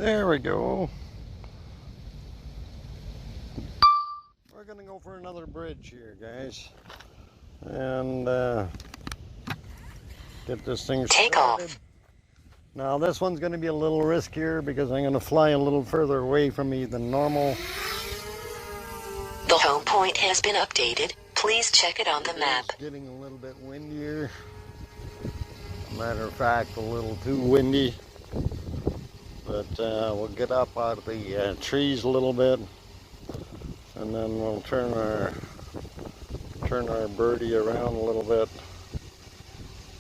There we go. We're gonna go for another bridge here, guys, and get this thing started. Take off. Now this one's gonna be a little riskier because I'm gonna fly a little further away from me than normal. The home point has been updated. Please check it on the map. It's getting a little bit windier. Matter of fact, a little too windy. But we'll get up out of the trees a little bit, and then we'll turn our birdie around a little bit.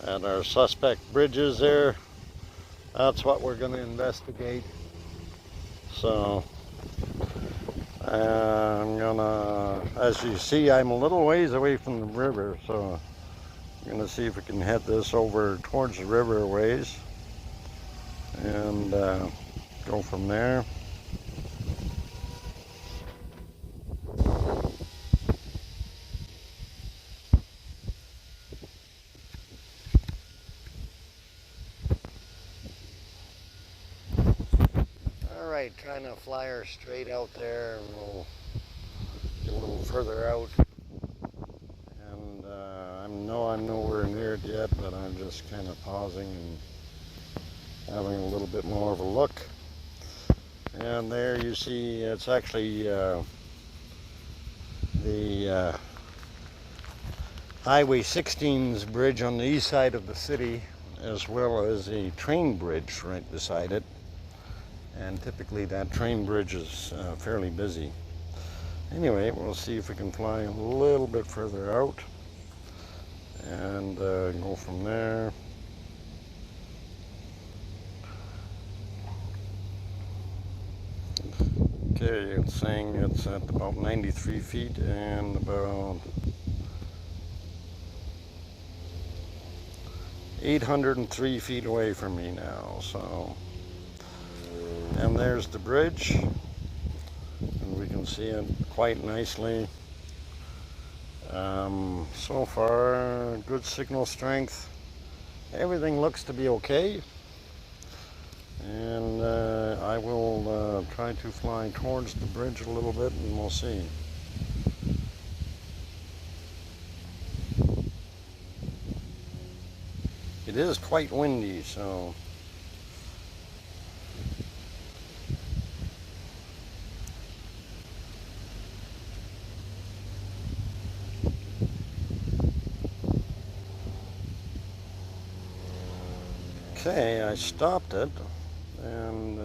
And our suspect bridges there, that's what we're going to investigate. So I'm gonna, as you see, I'm a little ways away from the river, so I'm gonna see if we can head this over towards the river a ways and go from there. Alright, trying to fly her straight out there, and we'll get a little further out. And I'm nowhere near it yet, but I'm just kind of pausing and having a little bit more of a look. And there you see it's actually the Highway 16's bridge on the east side of the city, as well as a train bridge right beside it. And typically that train bridge is fairly busy. Anyway, we'll see if we can fly a little bit further out and go from there. Okay, it's saying it's at about 93 feet and about 803 feet away from me now. So, and there's the bridge, and we can see it quite nicely. So far, good signal strength. Everything looks to be okay. And I will try to fly towards the bridge a little bit, and we'll see. It is quite windy, so okay, I stopped it, and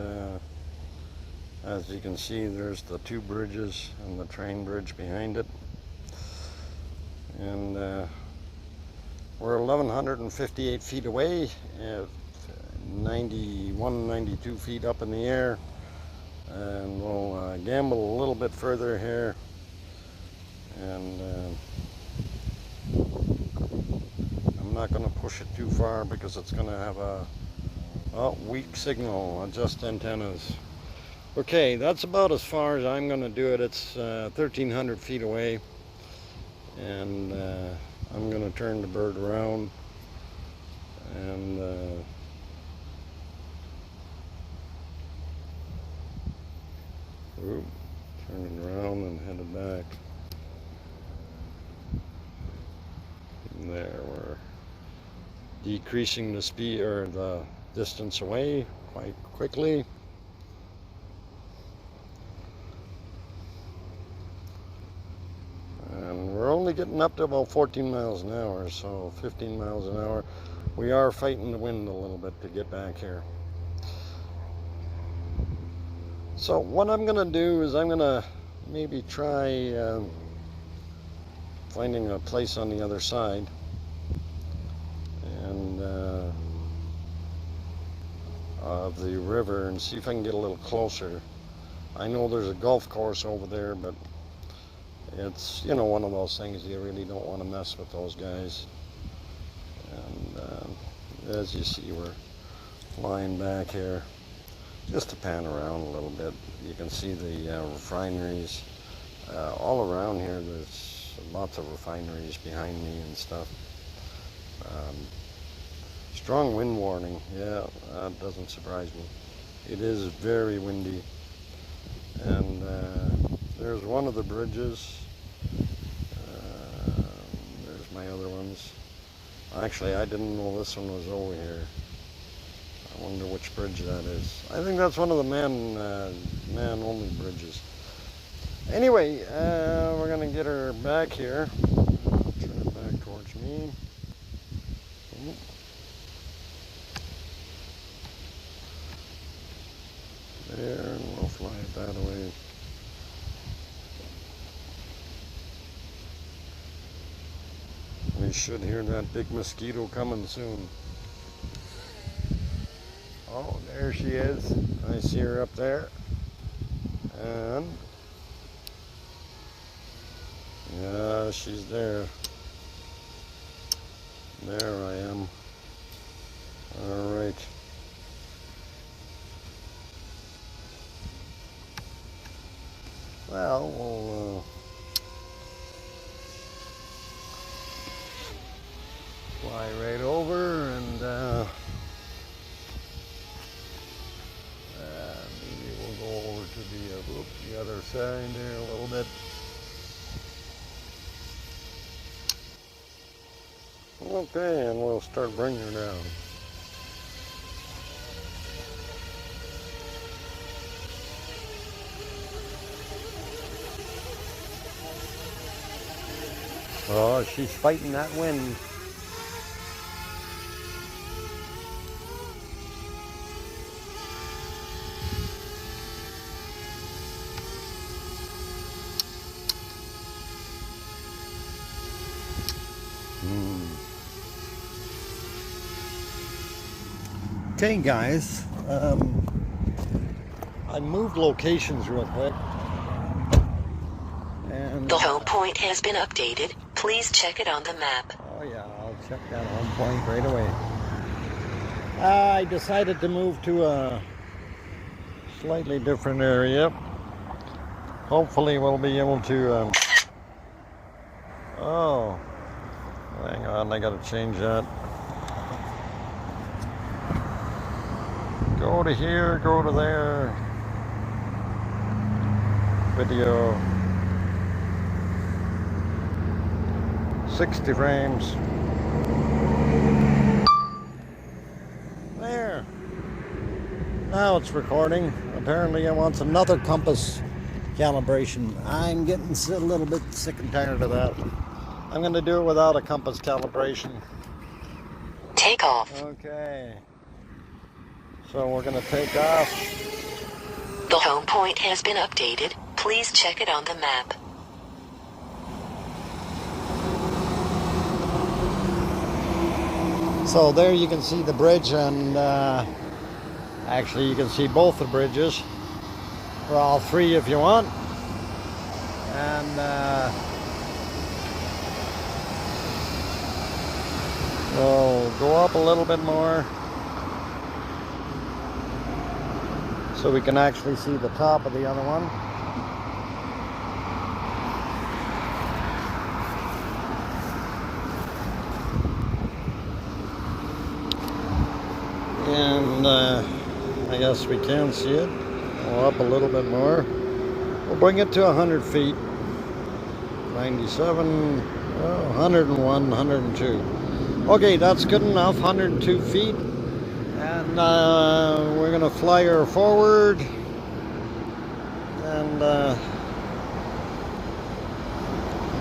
as you can see, there's the two bridges and the train bridge behind it. And we're 1,158 feet away, at 91, 92 feet up in the air. And we'll gamble a little bit further here. And I'm not going to push it too far because it's going to have a weak signal, just antennas. Okay, that's about as far as I'm going to do it. It's 1,300 feet away, and I'm going to turn the bird around and turn it around and head it back. And there, we're decreasing the speed or the distance away quite quickly. And we're only getting up to about 14 miles an hour, so 15 miles an hour. We are fighting the wind a little bit to get back here. So what I'm going to do is I'm going to maybe try finding a place on the other side and of the river and see if I can get a little closer. I know there's a golf course over there, but it's, you know, one of those things you really don't want to mess with those guys. And as you see, we're flying back here. Just to pan around a little bit, you can see the refineries all around here. There's lots of refineries behind me and stuff. Strong wind warning, yeah, that doesn't surprise me. It is very windy. And there's one of the bridges. There's my other ones. Actually, I didn't know this one was over here. I wonder which bridge that is. I think that's one of the man-only bridges. Anyway, we're gonna get her back here. Turn it back towards me. There, and we'll fly it that way. We should hear that big mosquito coming soon. Oh, there she is. I see her up there. And yeah, she's there. There I am. All right. Well, we'll fly right over and maybe we'll go over to the other side there a little bit. Okay, and we'll start bringing her down. Oh, she's fighting that wind. Okay, guys, I moved locations real quick. And The home point has been updated. Please check it on the map. oh yeah, I'll check that home point right away. I decided to move to a slightly different area. Hopefully we'll be able to oh, hang on, I gotta change that. Go to here, go to there. Video. 60 frames. There. Now it's recording. Apparently it wants another compass calibration. I'm getting a little bit sick and tired of that. I'm going to do it without a compass calibration. Take off. Okay. So we're going to take off. The home point has been updated. Please check it on the map. So there you can see the bridge, and actually you can see both the bridges, or all three if you want. And we'll go up a little bit more so we can actually see the top of the other one. And I guess we can see it. Go up a little bit more. We'll bring it to 100 feet. 97, 101, 102. Okay, that's good enough. 102 feet. And we're going to fly her forward. And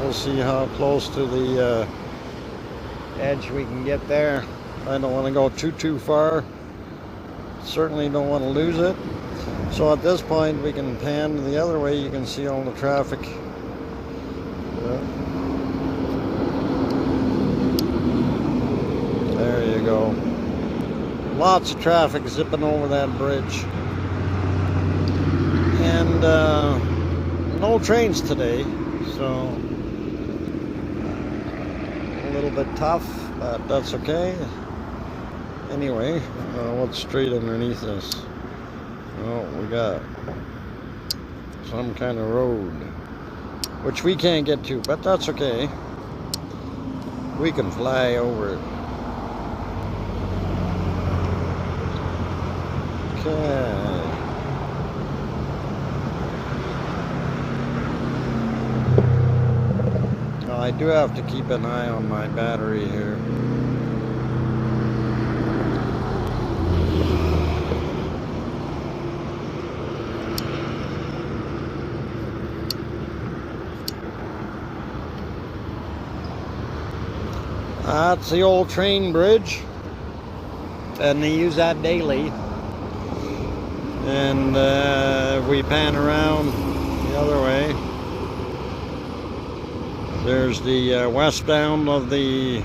we'll see how close to the edge we can get there. I don't want to go too far. Certainly don't want to lose it. So at this point we can pan the other way. You can see all the traffic. There you go. Lots of traffic zipping over that bridge. And no trains today, so a little bit tough, but that's okay. Anyway, what's straight underneath this? Oh, we got some kind of road, which we can't get to, but that's okay. We can fly over it. Okay. do have to keep an eye on my battery here. That's the old train bridge, and they use that daily. And if we pan around the other way, there's the westbound of the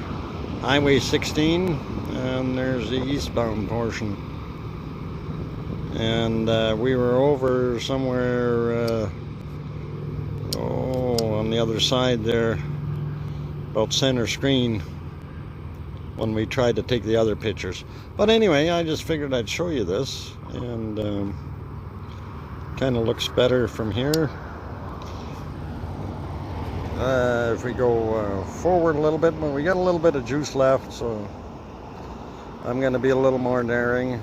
Highway 16, and there's the eastbound portion. And we were over somewhere, on the other side there, about center screen, when we tried to take the other pictures. But anyway, I just figured I'd show you this, and kind of looks better from here. If we go forward a little bit, but we got a little bit of juice left, so I'm going to be a little more daring.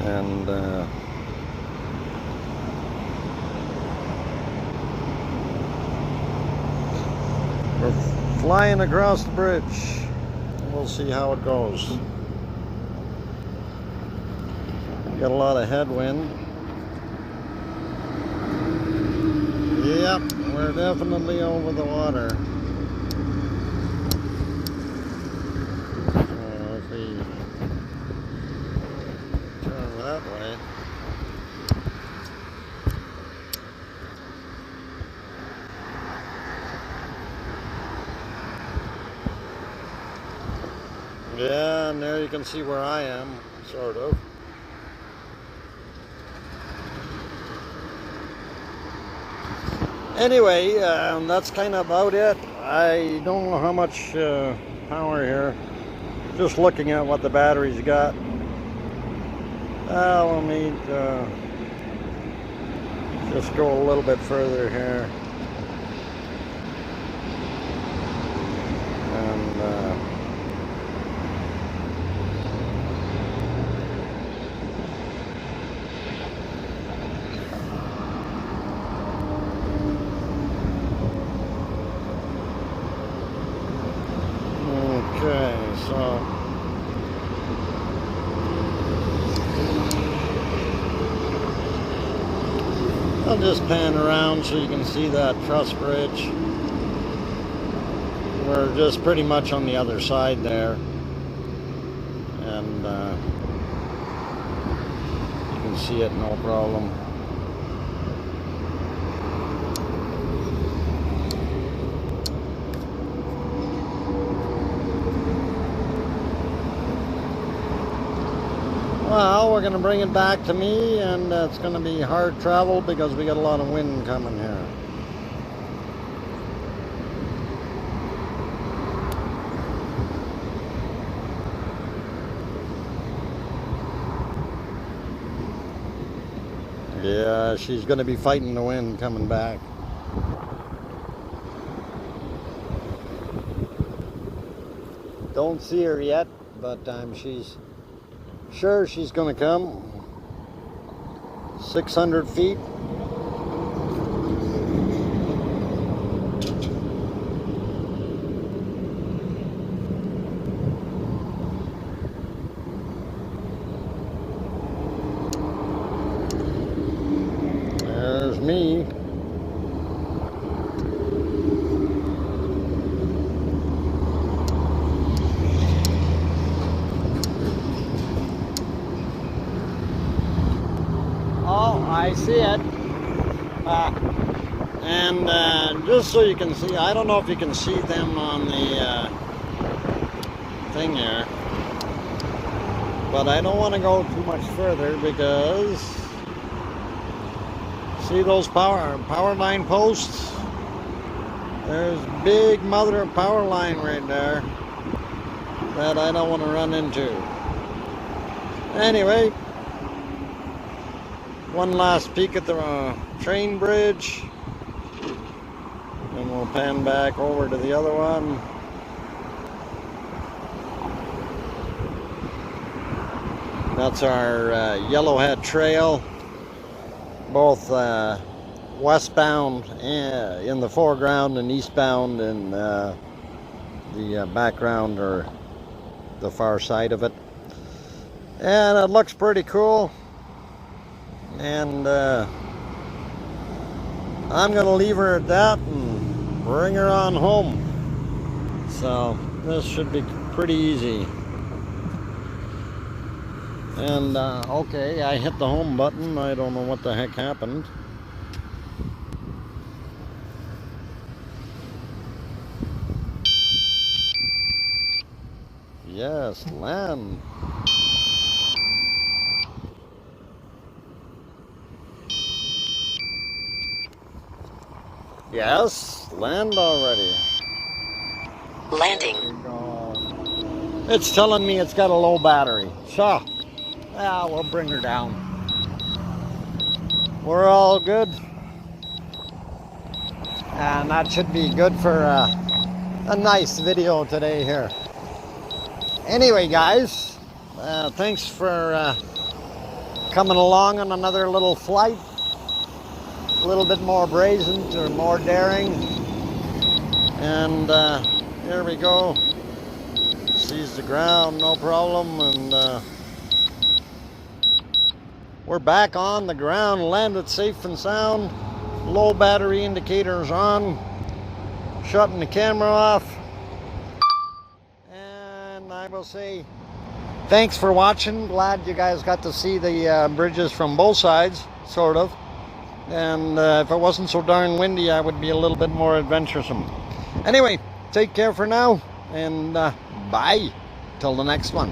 And we're flying across the bridge. We'll see how it goes. Got a lot of headwind. Yep, we're definitely over the water. If we turn that way. Yeah, and there you can see where I am, sort of. Anyway, that's kind of about it. I don't know how much power here. Just looking at what the battery's got. We'll need just go a little bit further here. And okay, so I'll just pan around so you can see that truss bridge. We're just pretty much on the other side there, and you can see it no problem. Well, we're going to bring it back to me, and it's going to be hard travel because we got a lot of wind coming here. Yeah, she's going to be fighting the wind coming back. Don't see her yet, but she's sure she's going to come. 600 feet. There's me. I see it. And just so you can see, I don't know if you can see them on the thing here, but I don't want to go too much further because see those power line posts? There's big mother of power line right there that I don't want to run into. Anyway, one last peek at the train bridge, and we'll pan back over to the other one. That's our Yellowhead Trail. Both westbound in the foreground and eastbound in the background or the far side of it. And it looks pretty cool. And I'm going to leave her at that and bring her on home. So this should be pretty easy. And okay, I hit the home button. I don't know what the heck happened. Yes, land. Yes, land already. Landing. There we go. It's telling me it's got a low battery. So, yeah, we'll bring her down. We're all good. And that should be good for a nice video today here. Anyway, guys, thanks for coming along on another little flight. A little bit more brazen or more daring. And here we go. Sees the ground, no problem. And we're back on the ground, landed safe and sound. Low battery indicators on. Shutting the camera off. And I will say thanks for watching. Glad you guys got to see the bridges from both sides, sort of. And if it wasn't so darn windy, I would be a little bit more adventuresome. Anyway, take care for now, and bye till the next one.